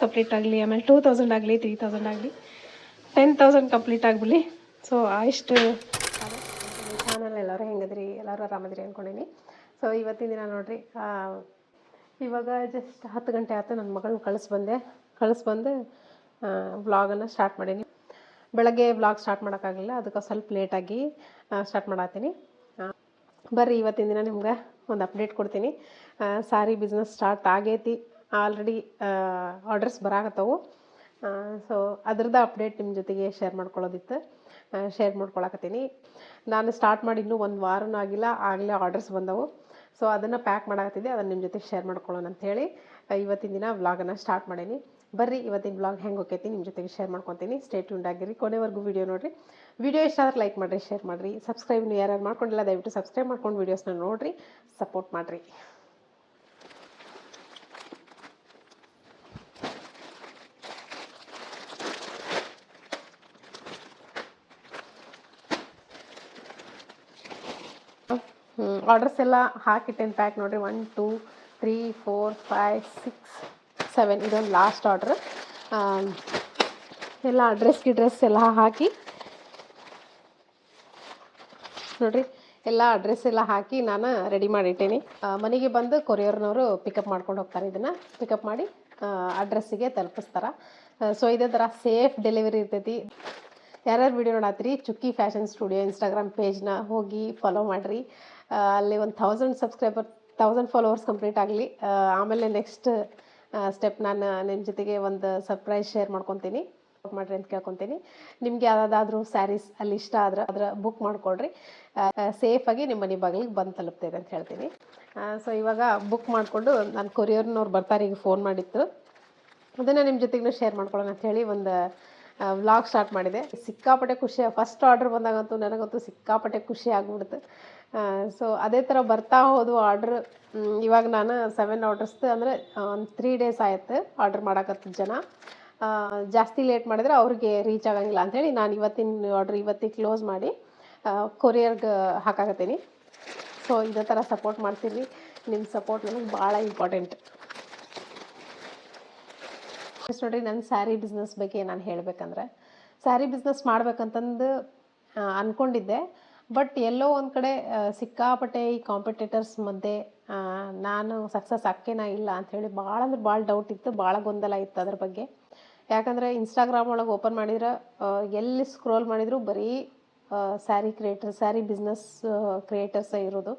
Complete ಆಗಲಿ, ಆಮೇಲೆ 2000 ಆಗಲಿ, 3000 ಆಗಲಿ, 10,000 ಕಂಪ್ಲೀಟ್ ಆಗಲಿ. ಸೊ ಇಷ್ಟು ಚಾನಲ್ ಎಲ್ಲರೂ ಹೆಂಗದ್ರಿ, ಎಲ್ಲರೂ ಆರಾಮದ್ರಿ ಅಂದ್ಕೊಂಡೀನಿ. ಸೊ ಇವತ್ತಿನ ದಿನ ನೋಡಿರಿ, ಇವಾಗ ಜಸ್ಟ್ 10 ಗಂಟೆ ಆಯ್ತು. ನನ್ನ ಮಗಳನ್ನ ಕಳಿಸ್ಬಂದು ವ್ಲಾಗನ್ನು ಸ್ಟಾರ್ಟ್ ಮಾಡೀನಿ. ಬೆಳಗ್ಗೆ ವ್ಲಾಗ್ ಸ್ಟಾರ್ಟ್ ಮಾಡೋಕ್ಕಾಗಲಿಲ್ಲ, ಅದಕ್ಕೆ ಸ್ವಲ್ಪ ಲೇಟಾಗಿ ಸ್ಟಾರ್ಟ್ ಮಾಡತ್ತೀನಿ. ಬರ್ರಿ ಇವತ್ತಿನ ದಿನ ನಿಮ್ಗೆ ಒಂದು ಅಪ್ಡೇಟ್ ಕೊಡ್ತೀನಿ. ಸಾರಿ ಬಿಸ್ನೆಸ್ ಸ್ಟಾರ್ಟ್ ಆಗೈತಿ, ಆಲ್ರೆಡಿ ಆರ್ಡರ್ಸ್ ಬರಾಕತ್ತವು. ಸೊ ಅದ್ರದ್ದು ಅಪ್ಡೇಟ್ ನಿಮ್ಮ ಜೊತೆಗೆ ಶೇರ್ ಮಾಡ್ಕೊಳಕತ್ತೀನಿ. ನಾನು ಸ್ಟಾರ್ಟ್ ಮಾಡಿ ಇನ್ನೂ 1 ವಾರನೂ ಆಗಿಲ್ಲ, ಆಗಲೇ ಆರ್ಡರ್ಸ್ ಬಂದವು. ಸೊ ಅದನ್ನು ಪ್ಯಾಕ್ ಮಾಡಾಕತ್ತಿದ್ದೆ, ಅದನ್ನು ನಿಮ್ಮ ಜೊತೆಗೆ ಶೇರ್ ಮಾಡ್ಕೊಳ್ಳೋಣ ಅಂಥೇಳಿ ಇವತ್ತಿನ ದಿನ ವ್ಲಾಗನ್ನು ಸ್ಟಾರ್ಟ್ ಮಾಡೀನಿ. ಬರ್ರಿ ಇವತ್ತಿನ ವ್ಲಾಗ್ ಹೆಂಗೆ ಹೋಗ್ತೈತಿ ನಿಮ್ಮ ಜೊತೆಗೆ ಶೇರ್ ಮಾಡ್ಕೊತೀನಿ. ಸ್ಟೇ ಟ್ಯೂನ್ಡ್ ಆಗಿರಿ, ಕೊನೆವರೆಗೂ ವಿಡಿಯೋ ನೋಡಿರಿ. ವಿಡಿಯೋ ಇಷ್ಟ ಆದ್ರೆ ಲೈಕ್ ಮಾಡಿರಿ, ಶೇರ್ ಮಾಡಿರಿ. ಸಬ್ಸ್ಕ್ರೈಬ್ ಯಾರ್ಯಾರು ಮಾಡ್ಕೊಂಡಿಲ್ಲ ದಯವಿಟ್ಟು ಸಬ್ಸ್ಕ್ರೈಬ್ ಮಾಡ್ಕೊಂಡು ವೀಡಿಯೋಸ್ನ ನೋಡಿರಿ, ಸಪೋರ್ಟ್ ಮಾಡಿರಿ. ಆರ್ಡರ್ಸ್ ಎಲ್ಲ ಹಾಕಿಟ್ಟೇನು ಪ್ಯಾಕ್ ನೋಡಿರಿ. 1 2 3 4 5 6 7 ಇದೊಂದು ಲಾಸ್ಟ್ ಆರ್ಡ್ರ್. ಎಲ್ಲ ಡ್ರೆಸ್ ಎಲ್ಲ ಹಾಕಿ ನೋಡಿರಿ, ಎಲ್ಲ ಅಡ್ರೆಸ್ ಎಲ್ಲ ಹಾಕಿ ನಾನು ರೆಡಿ ಮಾಡಿಟ್ಟೇನಿ. ಮನೆಗೆ ಬಂದು ಕೊರಿಯರ್ನವರು ಪಿಕಪ್ ಮಾಡ್ಕೊಂಡು ಹೋಗ್ತಾರೆ. ಇದನ್ನು ಪಿಕಪ್ ಮಾಡಿ ಅಡ್ರೆಸ್ಸಿಗೆ ತಲುಪಿಸ್ತಾರೆ. ಸೊ ಇದೇ ಥರ ಸೇಫ್ ಡೆಲಿವರಿ ಇರ್ತೈತಿ. ಯಾರ್ಯಾರು ವೀಡಿಯೋ ನೋಡತ್ತೀರಿ, ಚುಕ್ಕಿ ಫ್ಯಾಷನ್ ಸ್ಟುಡಿಯೋ ಇನ್ಸ್ಟಾಗ್ರಾಮ್ ಪೇಜ್ನ ಹೋಗಿ ಫಾಲೋ ಮಾಡಿರಿ. ಅಲ್ಲಿ 1000 ಫಾಲೋವರ್ಸ್ ಕಂಪ್ಲೀಟ್ ಆಗಲಿ. ಆಮೇಲೆ ನೆಕ್ಸ್ಟ್ ಸ್ಟೆಪ್ ನಾನು ನಿಮ್ಮ ಜೊತೆಗೆ ಒಂದು ಸರ್ಪ್ರೈಸ್ ಶೇರ್ ಮಾಡ್ಕೊತೀನಿ, ಮಾಡಿರಿ ಅಂತ ಕೇಳ್ಕೊತೀನಿ. ನಿಮ್ಗೆ ಯಾವುದಾದ್ರೂ ಸ್ಯಾರೀಸ್ ಅಲ್ಲಿ ಇಷ್ಟ ಆದ್ರೆ ಬುಕ್ ಮಾಡ್ಕೊಳ್ರಿ. ಸೇಫಾಗಿ ನಿಮ್ಮ ಮನೆ ಬಾಗಿಲಿಗೆ ಬಂದು ತಲುಪ್ತೈತೆ ಅಂತ ಹೇಳ್ತೀನಿ. ಸೊ ಇವಾಗ ಬುಕ್ ಮಾಡಿಕೊಂಡು ನಾನು ಕೊರಿಯರ್ನವ್ರು ಬರ್ತಾರೆ, ಈಗ ಫೋನ್ ಮಾಡಿತ್ತು. ಅದನ್ನು ನಿಮ್ಮ ಜೊತೆಗೂ ಶೇರ್ ಮಾಡ್ಕೊಳ್ಳೋಣ ಅಂಥೇಳಿ ಒಂದು ವ್ಲಾಗ್ ಸ್ಟಾರ್ಟ್ ಮಾಡಿದೆ. ಸಿಕ್ಕಾಪಟ್ಟೆ ಖುಷಿ. ಫಸ್ಟ್ ಆರ್ಡ್ರ್ ಬಂದಾಗಂತೂ ನನಗಂತೂ ಸಿಕ್ಕಾಪಟ್ಟೆ ಖುಷಿ ಆಗ್ಬಿಡ್ತು. ಸೊ ಅದೇ ಥರ ಬರ್ತಾ ಹೋದವು ಆರ್ಡ್ರ್. ಇವಾಗ ನಾನು 7 ಆರ್ಡರ್ಸ್ದು ಅಂದರೆ ಒಂದು 3 ಡೇಸ್ ಆಯ್ತು ಆರ್ಡ್ರ್ ಮಾಡಾಕತ್ತಿದ್ದ ಜನ. ಜಾಸ್ತಿ ಲೇಟ್ ಮಾಡಿದ್ರೆ ಅವ್ರಿಗೆ ರೀಚ್ ಆಗಂಗಿಲ್ಲ ಅಂಥೇಳಿ ನಾನು ಇವತ್ತಿನ ಆರ್ಡ್ರ್ ಇವತ್ತಿಗೆ ಕ್ಲೋಸ್ ಮಾಡಿ ಕೊರಿಯರ್ಗೆ ಹಾಕಾಕತ್ತೀನಿ. ಸೊ ಇದೇ ಥರ ಸಪೋರ್ಟ್ ಮಾಡ್ತೀವಿ. ನಿಮ್ಮ ಸಪೋರ್ಟ್ ನನಗೆ ಭಾಳ ಇಂಪಾರ್ಟೆಂಟ್. ನೋಡಿರಿ, ನನ್ನ ಸ್ಯಾರಿ ಬಿಸ್ನೆಸ್ ಬಗ್ಗೆ ನಾನು ಹೇಳಬೇಕಂದ್ರೆ, ಸ್ಯಾರಿ ಬಿಸ್ನೆಸ್ ಮಾಡ್ಬೇಕಂತಂದು ಅಂದ್ಕೊಂಡಿದ್ದೆ. ಬಟ್ ಎಲ್ಲೋ ಒಂದು ಕಡೆ ಸಿಕ್ಕಾಪಟ್ಟೆ ಈ ಕಾಂಪಿಟೇಟರ್ಸ್ ಮಧ್ಯೆ ನಾನು ಸಕ್ಸಸ್ ಆಕ್ಕೇನಾ ಇಲ್ಲ ಅಂಥೇಳಿ ಭಾಳ ಅಂದ್ರೆ ಭಾಳ ಡೌಟ್ ಇತ್ತು, ಭಾಳ ಗೊಂದಲ ಇತ್ತು ಅದ್ರ ಬಗ್ಗೆ. ಯಾಕಂದರೆ ಇನ್ಸ್ಟಾಗ್ರಾಮ್ ಒಳಗೆ ಓಪನ್ ಮಾಡಿದ್ರೆ ಎಲ್ಲಿ ಸ್ಕ್ರೋಲ್ ಮಾಡಿದ್ರು ಬರೀ ಸ್ಯಾರಿ ಬಿಸ್ನೆಸ್ ಕ್ರಿಯೇಟರ್ಸೇ ಇರೋದು.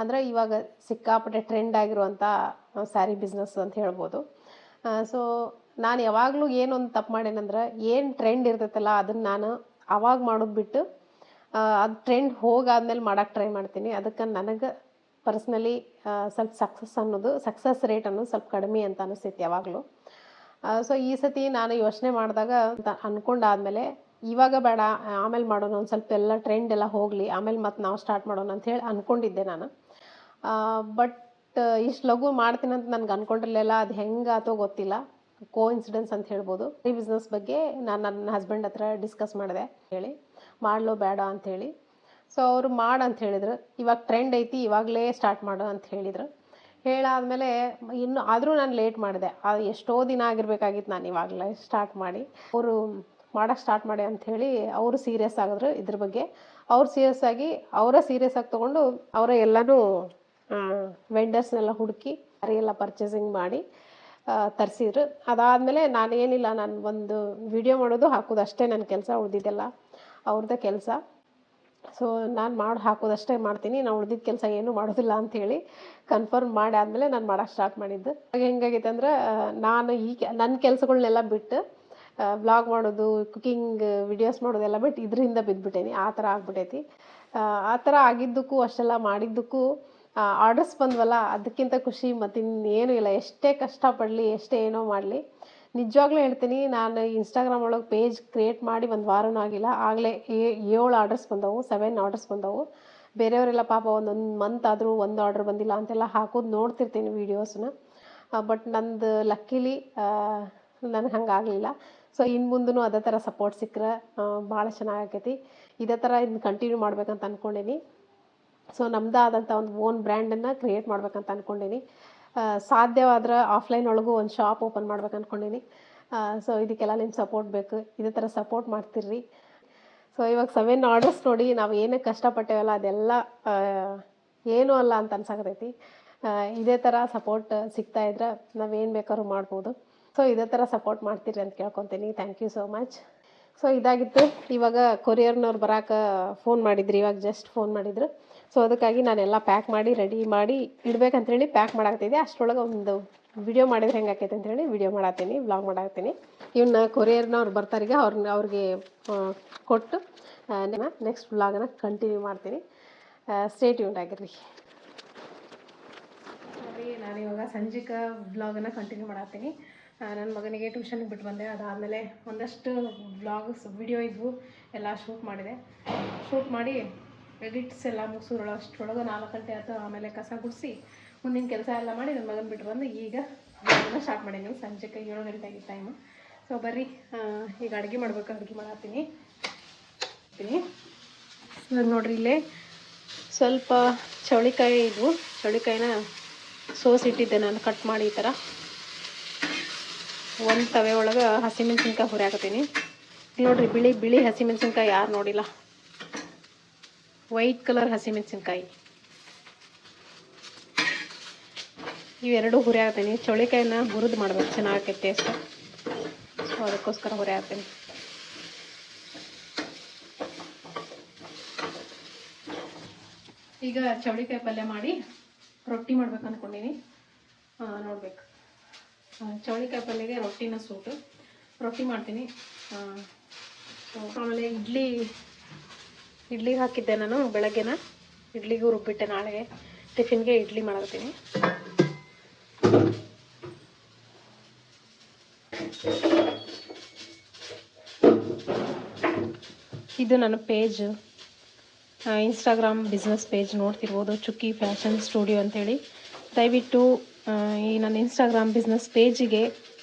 ಅಂದರೆ ಇವಾಗ ಸಿಕ್ಕಾಪಟ್ಟೆ ಟ್ರೆಂಡ್ ಆಗಿರುವಂಥ ಸ್ಯಾರಿ ಬಿಸ್ನೆಸ್ ಅಂತ ಹೇಳ್ಬೋದು. ಸೊ ನಾನು ಯಾವಾಗಲೂ ಏನೊಂದು ತಪ್ಪು ಮಾಡೇನಂದ್ರೆ, ಏನು ಟ್ರೆಂಡ್ ಇರ್ತೈತಲ್ಲ ಅದನ್ನು ನಾನು ಅವಾಗ ಮಾಡೋದು ಬಿಟ್ಟು ಅದು ಟ್ರೆಂಡ್ ಹೋಗಾದ್ಮೇಲೆ ಮಾಡೋಕ್ಕೆ ಟ್ರೈ ಮಾಡ್ತೀನಿ. ಅದಕ್ಕೆ ನನಗೆ ಪರ್ಸ್ನಲಿ ಸ್ವಲ್ಪ ಸಕ್ಸಸ್ ರೇಟ್ ಅನ್ನೋದು ಸ್ವಲ್ಪ ಕಡಿಮೆ ಅಂತ ಅನಿಸ್ತೈತಿ ಯಾವಾಗಲೂ. ಸೊ ಈ ಸತಿ ನಾನು ಯೋಚನೆ ಮಾಡಿದಾಗ ಅಂದ್ಕೊಂಡಾದ್ಮೇಲೆ ಇವಾಗ ಬೇಡ, ಆಮೇಲೆ ಮಾಡೋಣ, ಒಂದು ಸ್ವಲ್ಪ ಎಲ್ಲ ಟ್ರೆಂಡ್ ಎಲ್ಲ ಹೋಗಲಿ, ಆಮೇಲೆ ಮತ್ತೆ ನಾವು ಸ್ಟಾರ್ಟ್ ಮಾಡೋಣ ಅಂಥೇಳಿ ಅಂದ್ಕೊಂಡಿದ್ದೆ ನಾನು. ಬಟ್ ಇಷ್ಟು ಲಘು ಮಾಡ್ತೀನಿ ಅಂತ ನನಗೆ ಅಂದ್ಕೊಂಡಿರಲಿಲ್ಲ. ಅದು ಹೆಂಗಾತೋ ಗೊತ್ತಿಲ್ಲ, ಕೋಇನ್ಸಿಡೆನ್ಸ್ ಅಂತ ಹೇಳ್ಬೋದು. ಈ ಬಿಸ್ನೆಸ್ ಬಗ್ಗೆ ನಾನು ನನ್ನ ಹಸ್ಬೆಂಡ್ ಹತ್ರ ಡಿಸ್ಕಸ್ ಮಾಡಿದೆ, ಹೇಳಿ ಮಾಡಲೋ ಬೇಡ ಅಂಥೇಳಿ. ಸೊ ಅವರು ಮಾಡು ಅಂತ ಹೇಳಿದ್ರು. ಇವಾಗ ಟ್ರೆಂಡ್ ಐತಿ, ಇವಾಗಲೇ ಸ್ಟಾರ್ಟ್ ಮಾಡು ಅಂತ ಹೇಳಿದರು. ಹೇಳಾದ್ಮೇಲೆ ಆದರೂ ನಾನು ಲೇಟ್ ಮಾಡಿದೆ. ಎಷ್ಟೋ ದಿನ ಆಗಿರ್ಬೇಕಾಗಿತ್ತು ನಾನು ಇವಾಗಲೇ ಸ್ಟಾರ್ಟ್ ಮಾಡಿ. ಅವರು ಮಾಡೋಕ್ಕೆ ಸ್ಟಾರ್ಟ್ ಮಾಡಿ ಅಂಥೇಳಿ ಅವರು ಸೀರಿಯಸ್ ಆಗಿದ್ರು ಇದ್ರ ಬಗ್ಗೆ. ಅವ್ರು ಸೀರಿಯಸ್ ಆಗಿ ತೊಗೊಂಡು ಅವರ ಎಲ್ಲನೂ ವೆಂಡರ್ಸ್ನೆಲ್ಲ ಹುಡುಕಿ ಎಲ್ಲ ಪರ್ಚೇಸಿಂಗ್ ಮಾಡಿ ತರಿಸಿದ್ರು. ಅದಾದಮೇಲೆ ನಾನು ಒಂದು ವಿಡಿಯೋ ಮಾಡೋದು ಹಾಕೋದು ಅಷ್ಟೇ ನನ್ನ ಕೆಲಸ, ಉಳಿದಿದ್ದೆಲ್ಲ ಅವ್ರದ್ದೇ ಕೆಲಸ. ಸೊ ನಾನು ಹಾಕೋದಷ್ಟೇ ಮಾಡ್ತೀನಿ, ನಾನು ಉಳಿದಿದ್ದ ಕೆಲಸ ಏನೂ ಮಾಡೋದಿಲ್ಲ ಅಂಥೇಳಿ ಕನ್ಫರ್ಮ್ ಮಾಡಿ ಆದಮೇಲೆ ನಾನು ಮಾಡೋಕ್ಕೆ ಸ್ಟಾರ್ಟ್ ಮಾಡಿದ್ದು. ಹೆಂಗಾಗೈತೆ ಅಂದ್ರೆ, ನಾನು ನನ್ನ ಕೆಲಸಗಳ್ನೆಲ್ಲ ಬಿಟ್ಟು ವ್ಲಾಗ್ ಮಾಡೋದು, ಕುಕಿಂಗ್ ವಿಡಿಯೋಸ್ ಮಾಡೋದೆಲ್ಲ ಬಿಟ್ಟು ಇದರಿಂದ ಬಿದ್ದುಬಿಟ್ಟೇನಿ. ಆ ಥರ ಆಗ್ಬಿಟ್ಟೈತಿ. ಆ ಥರ ಆಗಿದ್ದಕ್ಕೂ, ಅಷ್ಟೆಲ್ಲ ಮಾಡಿದ್ದಕ್ಕೂ ಆರ್ಡರ್ಸ್ ಬಂದ್ವಲ್ಲ, ಅದಕ್ಕಿಂತ ಖುಷಿ ಮತ್ತಿನ್ನೇನೂ ಇಲ್ಲ. ಎಷ್ಟೇ ಕಷ್ಟಪಡಲಿ, ಎಷ್ಟೇ ಏನೋ ಮಾಡಲಿ, ನಿಜವಾಗ್ಲೂ ಹೇಳ್ತೀನಿ, ನಾನು ಇನ್ಸ್ಟಾಗ್ರಾಮ್ ಒಳಗೆ ಪೇಜ್ ಕ್ರಿಯೇಟ್ ಮಾಡಿ 1 ವಾರನೂ ಆಗಿಲ್ಲ, ಆಗಲೇ 7 ಆರ್ಡರ್ಸ್ ಬಂದವು, 7 ಆರ್ಡರ್ಸ್ ಬಂದವು. ಬೇರೆಯವರೆಲ್ಲ ಪಾಪ ಒಂದೊಂದು ಮಂತ್ ಆದರೂ 1 ಆರ್ಡರ್ ಬಂದಿಲ್ಲ ಅಂತೆಲ್ಲ ಹಾಕೋದು ನೋಡ್ತಿರ್ತೀನಿ ವೀಡಿಯೋಸ್ನ. ಬಟ್ ನಂದು ಲಕ್ಕಿಲಿ ನನಗೆ ಹಂಗಾಗಲಿಲ್ಲ. ಸೊ ಇನ್ನು ಮುಂದೂ ಅದೇ ಥರ ಸಪೋರ್ಟ್ ಸಿಕ್ಕರೆ ಭಾಳ ಚೆನ್ನಾಗೈತಿ. ಇದೇ ಥರ ಇದನ್ನ ಕಂಟಿನ್ಯೂ ಮಾಡ್ಬೇಕಂತ ಅಂದ್ಕೊಂಡೀನಿ. ಸೊ ನಮ್ಮದೇ ಆದಂಥ ಒಂದು ಓನ್ ಬ್ರ್ಯಾಂಡನ್ನು ಕ್ರಿಯೇಟ್ ಮಾಡ್ಬೇಕಂತ ಅಂದ್ಕೊಂಡೀನಿ. ಸಾಧ್ಯವಾದ್ರೆ ಆಫ್ಲೈನ್ ಒಳಗೂ ಒಂದು ಶಾಪ್ ಓಪನ್ ಮಾಡ್ಬೇಕು ಅಂದ್ಕೊಂಡೀನಿ. ಸೊ ಇದಕ್ಕೆಲ್ಲ ನಿಮ್ಮ ಸಪೋರ್ಟ್ ಬೇಕು. ಇದೇ ಥರ ಸಪೋರ್ಟ್ ಮಾಡ್ತಿರ್ರಿ. ಸೊ ಇವಾಗ 7 ಆರ್ಡರ್ಸ್ ನೋಡಿ ನಾವು ಏನಕ್ಕೆ ಕಷ್ಟಪಟ್ಟೇವಲ್ಲ ಅದೆಲ್ಲ ಏನೂ ಅಲ್ಲ ಅಂತ ಅನ್ಸಾಕತೈತಿ. ಇದೇ ಥರ ಸಪೋರ್ಟ್ ಸಿಗ್ತಾ ಇದ್ರೆ ನಾವೇನು ಬೇಕಾದ್ರೂ ಮಾಡ್ಬೋದು. ಸೊ ಇದೇ ಥರ ಸಪೋರ್ಟ್ ಮಾಡ್ತೀರಿ ಅಂತ ಕೇಳ್ಕೊತೀನಿ. Thank you so much. So ಇದಾಗಿತ್ತು. ಇವಾಗ ಕೊರಿಯರ್ನವ್ರು ಬರೋಕೆ ಫೋನ್ ಮಾಡಿದ್ರು, ಇವಾಗ ಜಸ್ಟ್ ಫೋನ್ ಮಾಡಿದ್ರು. ಸೊ ಅದಕ್ಕಾಗಿ ನಾನೆಲ್ಲ ಪ್ಯಾಕ್ ಮಾಡಿ ರೆಡಿ ಮಾಡಿ ಇಡ್ಬೇಕಂತೇಳಿ ಪ್ಯಾಕ್ ಮಾಡಾಕ್ತಿದ್ದೆ. ಅಷ್ಟರೊಳಗೆ ಒಂದು ವಿಡಿಯೋ ಮಾಡಿದ್ರೆ ಹೆಂಗೆ ಆಕೈತೆ ಅಂತೇಳಿ ವಿಡಿಯೋ ಮಾಡತ್ತೀನಿ, ವ್ಲಾಗ್ ಮಾಡಾಕ್ತೀನಿ. ಇವನ್ನ ಕೊರಿಯರ್ನವ್ರು ಬರ್ತಾರೀಗ ಅವ್ರಿಗೆ ಕೊಟ್ಟು ನೆಕ್ಸ್ಟ್ ವ್ಲಾಗನ್ನ ಕಂಟಿನ್ಯೂ ಮಾಡ್ತೀನಿ. ಸ್ಟೇ ಟ್ಯೂನ್ಡ್ ಆಗಿರ್ರಿ. ನಾನಿವಾಗ ಸಂಜೆಗೆ ವ್ಲಾಗನ್ನು ಕಂಟಿನ್ಯೂ ಮಾಡತ್ತೀನಿ. ನನ್ನ ಮಗನಿಗೆ ಟ್ಯೂಷನ್ಗೆ ಬಿಟ್ಟು ಬಂದೆ. ಅದಾದಮೇಲೆ ಒಂದಷ್ಟು ವ್ಲಾಗ್ಸ್ ವಿಡಿಯೋ ಇದ್ವು, ಎಲ್ಲ ಶೂಟ್ ಮಾಡಿದೆ. ಶೂಟ್ ಮಾಡಿ ಎಡಿಟ್ಸ್ ಎಲ್ಲ ಮುಗಿಸೋದ್ರೊಳಗೆ ಅಷ್ಟರೊಳಗೆ 4 ಗಂಟೆ ಆಯ್ತು. ಆಮೇಲೆ ಕಸ ಗುಡಿಸಿ ಮುಂದಿನ ಕೆಲಸ ಎಲ್ಲ ಮಾಡಿ ನನ್ನ ಮಗನ ಬಿಟ್ಟು ಬಂದು ಈಗ ವ್ಲಾಗನ್ನ ಸ್ಟಾರ್ಟ್ ಮಾಡೀನಿ. ಸಂಜೆಗೆ 7 ಗಂಟೆ ಆಗಿತ್ತು ಟೈಮು. ಸೊ ಬರ್ರಿ, ಈಗ ಅಡುಗೆ ಮಾಡ್ಬೇಕು. ಅಡುಗೆ ಮಾಡತ್ತೀನಿ. ಇವಾಗ ನೋಡ್ರಿ, ಇಲ್ಲೇ ಸ್ವಲ್ಪ ಚೌಳಿಕಾಯಿ ಇದ್ವು. ಚೌಳಿಕಾಯಿನ ಸೋಸಿಟ್ಟಿದ್ದೆ ನಾನು ಕಟ್ ಮಾಡಿ. ಈ ಥರ ಒಂದು ತವೆ ಒಳಗೆ ಹಸಿಮೆಣ್ಸಿನ್ಕಾಯಿ ಹುರಿಯಾಕತ್ತೀನಿ. ನೋಡಿರಿ, ಬಿಳಿ ಬಿಳಿ ಹಸಿಮೆಣ್ಸಿನ್ಕಾಯಿ ಯಾರು ನೋಡಿಲ್ಲ, ವೈಟ್ ಕಲರ್ ಹಸಿಮೆಣ್ಸಿನ್ಕಾಯಿ ಇವೆರಡು ಹುರಿಯಾಕತ್ತೀನಿ. ಚೌಳಿಕಾಯಿನ ಹುರಿದು ಮಾಡ್ಬೇಕು, ಚೆನ್ನಾಗೈತೆ ಟೇಸ್ಟ್. ಸೊ ಅದಕ್ಕೋಸ್ಕರ ಹುರಿಯಾಕತ್ತೀನಿ. ಈಗ ಚೌಳಿಕಾಯಿ ಪಲ್ಯ ಮಾಡಿ ರೊಟ್ಟಿ ಮಾಡ್ಬೇಕು ಅಂದ್ಕೊಂಡೀನಿ. ನೋಡ್ಬೇಕು, ಚೌಳಿಕಾಯಿ ಪಲ್ಯಗೆ ರೊಟ್ಟಿನ ಸೂಟು. ರೊಟ್ಟಿ ಮಾಡ್ತೀನಿ. ಆಮೇಲೆ ಇಡ್ಲಿಗೆ ಹಾಕಿದ್ದೆ ನಾನು ಬೆಳಗ್ಗೆನ. ಇಡ್ಲಿಗೂ ರುಬ್ಬಿಟ್ಟೆ. ನಾಳೆಗೆ ಟಿಫಿನ್ಗೆ ಇಡ್ಲಿ ಮಾಡತ್ತೀನಿ. ಇದು ನನ್ನ ಪೇಜ್, ಇನ್ಸ್ಟಾಗ್ರಾಮ್ ಬಿಸ್ನೆಸ್ ಪೇಜ್ ನೋಡ್ತಿರ್ಬೋದು, ಚುಕ್ಕಿ ಫ್ಯಾಷನ್ ಸ್ಟುಡಿಯೋ ಅಂತೇಳಿ. ದಯವಿಟ್ಟು ಈ ನನ್ನ ಇನ್ಸ್ಟಾಗ್ರಾಮ್ ಬಿಸ್ನೆಸ್ ಪೇಜಿಗೆ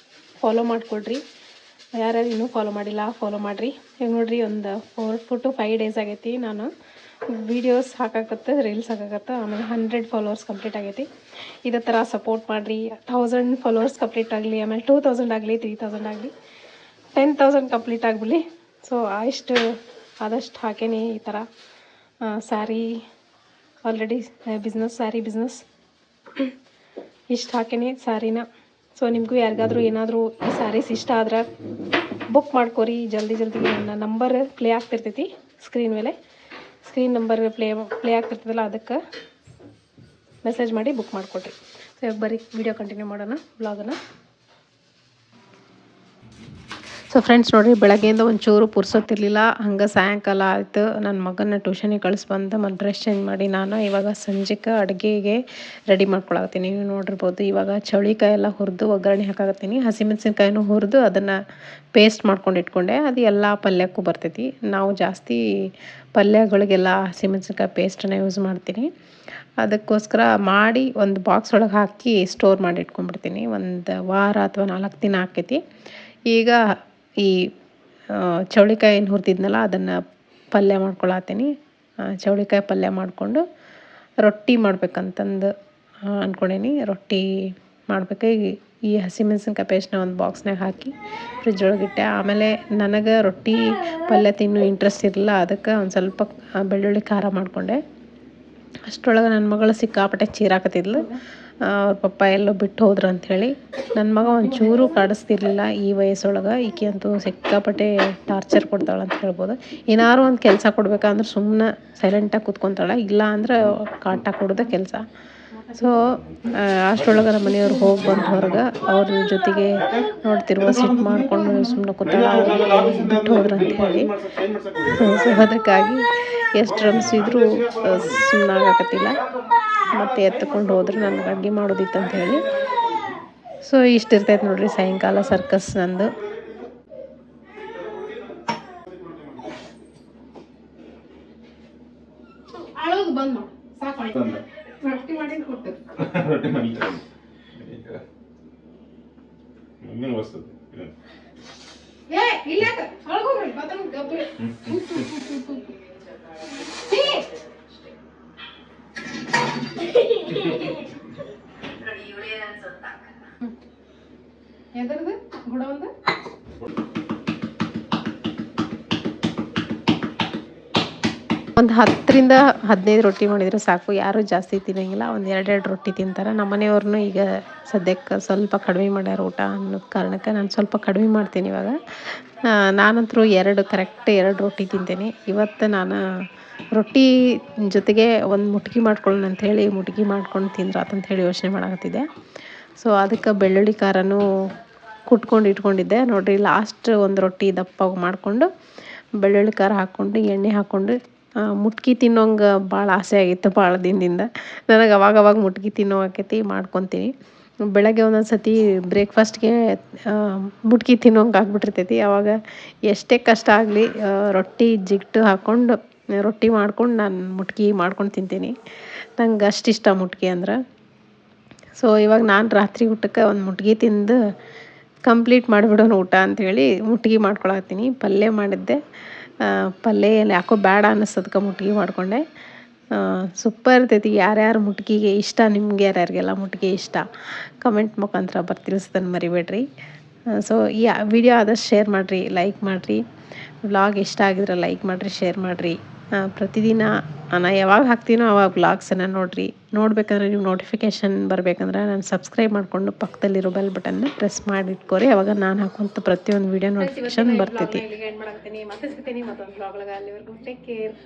ಫಾಲೋ ಮಾಡಿಕೊಡ್ರಿ. ಯಾರ್ಯಾರು ಇನ್ನೂ ಫಾಲೋ ಮಾಡಿಲ್ಲ ಫಾಲೋ ಮಾಡಿರಿ. ಈಗ ನೋಡಿರಿ, ಒಂದು 4 to 5 ಡೇಸ್ ಆಗೈತಿ ನಾನು ವೀಡಿಯೋಸ್ ಹಾಕಾಕತ್ತೆ, ರೀಲ್ಸ್ ಹಾಕಾಕತ್ತೆ. ಆಮೇಲೆ 100 ಫಾಲೋವರ್ಸ್ ಕಂಪ್ಲೀಟ್ ಆಗೈತಿ. ಇದೇ ಥರ ಸಪೋರ್ಟ್ ಮಾಡಿರಿ. 1000 ಫಾಲೋವರ್ಸ್ ಕಂಪ್ಲೀಟ್ ಆಗಲಿ, ಆಮೇಲೆ 2000 ಆಗಲಿ, 3000 ಆಗಲಿ, 10,000 ಕಂಪ್ಲೀಟ್ ಆಗಲಿ. ಸೊ ಆದಷ್ಟು ಹಾಕೇನಿ. ಈ ಥರ ಸ್ಯಾರಿ ಆಲ್ರೆಡಿ ಸ್ಯಾರಿ ಬಿಸ್ನೆಸ್ ಇಷ್ಟು ಹಾಕೇನಿ ಸ್ಯಾರಿನ. ಸೊ ನಿಮಗೂ ಯಾರಿಗಾದ್ರೂ ಏನಾದರೂ ಈ ಸ್ಯಾರೀಸ್ ಇಷ್ಟ ಆದ್ರೆ ಬುಕ್ ಮಾಡ್ಕೊರಿ. ಜಲ್ದಿ ನನ್ನ ನಂಬರ್ ಪ್ಲೇ ಆಗ್ತಿರ್ತೈತಿ ಸ್ಕ್ರೀನ್ ಮೇಲೆ. ಸ್ಕ್ರೀನ್ ನಂಬರ್ ಪ್ಲೇ ಆಗ್ತಿರ್ತದಲ್ಲ, ಅದಕ್ಕೆ ಮೆಸೇಜ್ ಮಾಡಿ ಬುಕ್ ಮಾಡಿಕೊಡ್ರಿ. ಸೊ ಇವಾಗ ಬರೀ ವಿಡಿಯೋ ಕಂಟಿನ್ಯೂ ಮಾಡೋಣ ವ್ಲಾಗನ್ನು. ಸೊ ಫ್ರೆಂಡ್ಸ್ ನೋಡಿರಿ, ಬೆಳಗ್ಗೆಯಿಂದ ಒಂಚೂರು ಪುರ್ಸೊತ್ತಿರಲಿಲ್ಲ. ಹಂಗೆ ಸಾಯಂಕಾಲ ಆಯಿತು. ನನ್ನ ಮಗನ ಟ್ಯೂಷನಿಗೆ ಕಳಿಸ್ಬಂದು ಮತ್ತು ಡ್ರೆಸ್ ಚೇಂಜ್ ಮಾಡಿ ನಾನು ಇವಾಗ ಸಂಜೆಗೆ ಅಡುಗೆಗೆ ರೆಡಿ ಮಾಡ್ಕೊಳತ್ತೀನಿ. ನೀವು ನೋಡಿರ್ಬೋದು, ಇವಾಗ ಚೌಳಿಕಾಯಿ ಎಲ್ಲ ಹುರಿದು ಒಗ್ಗರಣೆ ಹಾಕಾಕತ್ತೀನಿ. ಹಸಿಮೆಣ್ಸಿನ್ಕಾಯಿನೂ ಹುರಿದು ಅದನ್ನು ಪೇಸ್ಟ್ ಮಾಡ್ಕೊಂಡು ಇಟ್ಕೊಂಡೆ. ಅದು ಎಲ್ಲ ಪಲ್ಯಕ್ಕೂ ಬರ್ತೈತಿ. ನಾವು ಜಾಸ್ತಿ ಪಲ್ಯಗಳಿಗೆಲ್ಲ ಹಸಿಮೆಣ್ಸಿನ್ಕಾಯಿ ಪೇಸ್ಟನ್ನು ಯೂಸ್ ಮಾಡ್ತೀನಿ. ಅದಕ್ಕೋಸ್ಕರ ಮಾಡಿ ಒಂದು ಬಾಕ್ಸ್ ಒಳಗೆ ಹಾಕಿ ಸ್ಟೋರ್ ಮಾಡಿ ಇಟ್ಕೊಂಡ್ಬಿಡ್ತೀನಿ. ಒಂದು ವಾರ ಅಥವಾ 4 ದಿನ ಆಕೈತಿ. ಈಗ ಈ ಚೌಳಿಕಾಯಿ ಏನು ಹುರಿದಿದ್ನಲ್ಲ ಅದನ್ನು ಪಲ್ಯ ಮಾಡ್ಕೊಳತ್ತೀನಿ. ಚೌಳಿಕಾಯಿ ಪಲ್ಯ ಮಾಡಿಕೊಂಡು ರೊಟ್ಟಿ ಮಾಡ್ಬೇಕಂತಂದು ಅಂದ್ಕೊಂಡೀನಿ. ರೊಟ್ಟಿ ಮಾಡಬೇಕು. ಈ ಹಸಿಮೆಣ್ಸಿನ್ಕಾಯಿ ಪೇಸ್ಟ್ನ ಒಂದು ಬಾಕ್ಸ್ನಾಗ ಹಾಕಿ ಫ್ರಿಜ್ ಒಳಗಿಟ್ಟೆ. ಆಮೇಲೆ ನನಗೆ ರೊಟ್ಟಿ ಪಲ್ಯ ತಿನ್ನೋ ಇಂಟ್ರೆಸ್ಟ್ ಇರಲಿಲ್ಲ, ಅದಕ್ಕೆ ಒಂದು ಸ್ವಲ್ಪ ಬೆಳ್ಳುಳ್ಳಿ ಖಾರ ಮಾಡಿಕೊಂಡೆ. ಅಷ್ಟರೊಳಗೆ ನನ್ನ ಮಗಳು ಸಿಕ್ಕಾಪಟ್ಟೆ ಚೀರಾಕತ್ತಿದ್ಲು. ಅವ್ರ ಪಪ್ಪ ಎಲ್ಲೋ ಬಿಟ್ಟು ಹೋದ್ರು ಅಂಥೇಳಿ. ನನ್ನ ಮಗ ಒಂಚೂರು ಕಾಡಿಸ್ತಿರ್ಲಿಲ್ಲ ಈ ವಯಸ್ಸೊಳಗೆ. ಈಕೆ ಅಂತೂ ಸಿಕ್ಕಾಪಟ್ಟೆ ಟಾರ್ಚರ್ ಕೊಡ್ತಾಳೆ ಅಂತ ಹೇಳ್ಬೋದು. ಏನಾರು ಒಂದು ಕೆಲಸ ಕೊಡ್ಬೇಕಂದ್ರೆ ಸುಮ್ಮನೆ ಸೈಲೆಂಟಾಗಿ ಕೂತ್ಕೊತಾಳೆ, ಇಲ್ಲ ಅಂದ್ರೆ ಕಾಟ ಕೊಡೋದೇ ಕೆಲಸ. ಸೊ ಅಷ್ಟರೊಳಗೆ ನಮ್ಮ ಮನೆಯವ್ರು ಹೋಗಿ ಬಂದು ಹೊರಗೆ ಅವ್ರ ಜೊತೆಗೆ ನೋಡ್ತಿರುವ ಸಿಟ್ಟು ಮಾಡಿಕೊಂಡು ಸುಮ್ಮನೆ ಕೂತಾಳೆ, ಬಿಟ್ಟು ಹೋದ್ರು ಅಂಥೇಳಿ. ಸೊ ಅದಕ್ಕಾಗಿ ಎಷ್ಟು ರಮಿಸಿದ್ರು ಸುಮ್ಮನಾಗಕತ್ತಿಲ್ಲ. ಮತ್ತೆ ಎತ್ಕೊಂಡು ಹೋದ್ರು ನನಗೆ ಅಡುಗೆ ಮಾಡೋದಿತ್ತು ಅಂತ ಹೇಳಿ. ಸೊ ಇಷ್ಟಿರ್ತೈತೆ ನೋಡ್ರಿ ಸಾಯಂಕಾಲ ಸರ್ಕಸ್ ನಂದು. ರೊಟ್ಟಿ ಮಾಡಿ ಕೊಟ್ಟು ಒಂದು 10ರಿಂದ 15 ರೊಟ್ಟಿ ಮಾಡಿದರೆ ಸಾಕು, ಯಾರೂ ಜಾಸ್ತಿ ತಿನ್ನೋಂಗಿಲ್ಲ. ಒಂದು 2 ರೊಟ್ಟಿ ತಿಂತಾರೆ. ನಮ್ಮ ಮನೆಯವ್ರನ್ನೂ ಈಗ ಸದ್ಯಕ್ಕೆ ಸ್ವಲ್ಪ ಕಡಿಮೆ ಮಾಡ್ಯಾರ ಊಟ ಅನ್ನೋದು ಕಾರಣಕ್ಕೆ ನಾನು ಸ್ವಲ್ಪ ಕಡಿಮೆ ಮಾಡ್ತೀನಿ ಇವಾಗ. ನಾನಂತರೂ ಕರೆಕ್ಟ್ 2 ರೊಟ್ಟಿ ತಿಂತೀನಿ. ಇವತ್ತು ನಾನು ರೊಟ್ಟಿ ಜೊತೆಗೆ ಒಂದು ಮುಟ್ಗಿ ಮಾಡ್ಕೊಳ್ಳೋಣ ಅಂಥೇಳಿ ಮುಟ್ಗಿ ಮಾಡ್ಕೊಂಡು ತಿಂದ್ರಾತಂತ ಹೇಳಿ ಯೋಚನೆ ಮಾಡಕತ್ತಿದ್ದೆ. ಸೊ ಅದಕ್ಕೆ ಬೆಳ್ಳುಳ್ಳಿ ಖಾರನೂ ಕುಟ್ಕೊಂಡು ಇಟ್ಕೊಂಡಿದ್ದೆ ನೋಡಿರಿ. ಲಾಸ್ಟ್ ಒಂದು ರೊಟ್ಟಿ ದಪ್ಪಾಗಿ ಮಾಡಿಕೊಂಡು ಬೆಳ್ಳುಳ್ಳಿ ಖಾರ ಹಾಕ್ಕೊಂಡು ಎಣ್ಣೆ ಹಾಕ್ಕೊಂಡು ಮುಟ್ಗಿ ತಿನ್ನೋಂಗೆ ಭಾಳ ಆಸೆ ಆಗಿತ್ತು ಭಾಳ ದಿನದಿಂದ. ನನಗೆ ಅವಾಗವಾಗ ಮುಟ್ಗಿ ತಿನ್ನೋ ಆಕೈತಿ, ಮಾಡ್ಕೊತೀನಿ. ಬೆಳಗ್ಗೆ ಒಂದೊಂದು ಸತಿ ಬ್ರೇಕ್ಫಾಸ್ಟ್ಗೆ ಮುಟ್ಗಿ ತಿನ್ನೋಂಗೆ ಆಗ್ಬಿಟ್ಟಿರ್ತೈತಿ. ಆವಾಗ ಎಷ್ಟೇ ಕಷ್ಟ ಆಗಲಿ ರೊಟ್ಟಿ ಜಿಗ್ಟು ಹಾಕ್ಕೊಂಡು ರೊಟ್ಟಿ ಮಾಡ್ಕೊಂಡು ನಾನು ಮುಟ್ಗಿ ಮಾಡ್ಕೊಂಡು ತಿಂತೀನಿ. ನಂಗೆ ಅಷ್ಟಿಷ್ಟ ಮುಟ್ಗಿ ಅಂದ್ರೆ. ಸೊ ಇವಾಗ ನಾನು ರಾತ್ರಿ ಊಟಕ್ಕೆ ಒಂದು ಮುಟ್ಗಿ ತಿಂದು ಕಂಪ್ಲೀಟ್ ಮಾಡಿಬಿಡೋಣ ಊಟ ಅಂಥೇಳಿ ಮುಟ್ಗಿ ಮಾಡ್ಕೊಳತ್ತೀನಿ. ಪಲ್ಯ ಮಾಡಿದ್ದೆ, ಪಲ್ಯ ಯಾಕೋ ಬೇಡ ಅನ್ನಿಸೋದಕ್ಕೆ ಮುಟ್ಗಿ ಮಾಡಿಕೊಂಡೆ. ಸೂಪರ್ ಇರ್ತೈತಿ. ಯಾರ್ಯಾರು ಮುಟ್ಗಿಗೆ ಇಷ್ಟ, ನಿಮ್ಗೆ ಯಾರ್ಯಾರಿಗೆಲ್ಲ ಮುಟ್ಗಿ ಇಷ್ಟ ಕಮೆಂಟ್ ಮುಖಾಂತರ ತಿಳಿಸ್ತಾನೆ ಮರಿಬೇಡ್ರಿ. ಸೊ ಈ ವಿಡಿಯೋ ಆದಷ್ಟು ಶೇರ್ ಮಾಡಿರಿ, ಲೈಕ್ ಮಾಡಿರಿ. ವ್ಲಾಗ್ ಇಷ್ಟ ಆಗಿದ್ರೆ ಲೈಕ್ ಮಾಡಿರಿ, ಶೇರ್ ಮಾಡಿರಿ. ಪ್ರತಿದಿನ ನಾನು ಯಾವಾಗ ಹಾಕ್ತೀನೋ ಆವಾಗ ವ್ಲಾಗ್ಸನ್ನು ನೋಡಿರಿ. ನೋಡ್ಬೇಕಂದ್ರೆ ನೀವು ನೋಟಿಫಿಕೇಷನ್ ಬರಬೇಕಂದ್ರೆ ನಾನು ಸಬ್ಸ್ಕ್ರೈಬ್ ಮಾಡಿಕೊಂಡು ಪಕ್ಕದಲ್ಲಿರೋ ಬೆಲ್ ಬಟನ್ನ ಪ್ರೆಸ್ ಮಾಡಿ ಇಟ್ಕೋರಿ. ಅವಾಗ ನಾನು ಹಾಕುವಂಥ ಪ್ರತಿಯೊಂದು ವಿಡಿಯೋ ನೋಟಿಫಿಕೇಷನ್ ಬರ್ತೈತಿ. ಮತ್ತೆ ಸಿಗ್ತೀನಿ ಮತ್ತೊಂದು ವ್ಲಾಗ್. ಅಲ್ಲಿವರೆಗೂ ಟೇಕ್ ಕೇರ್.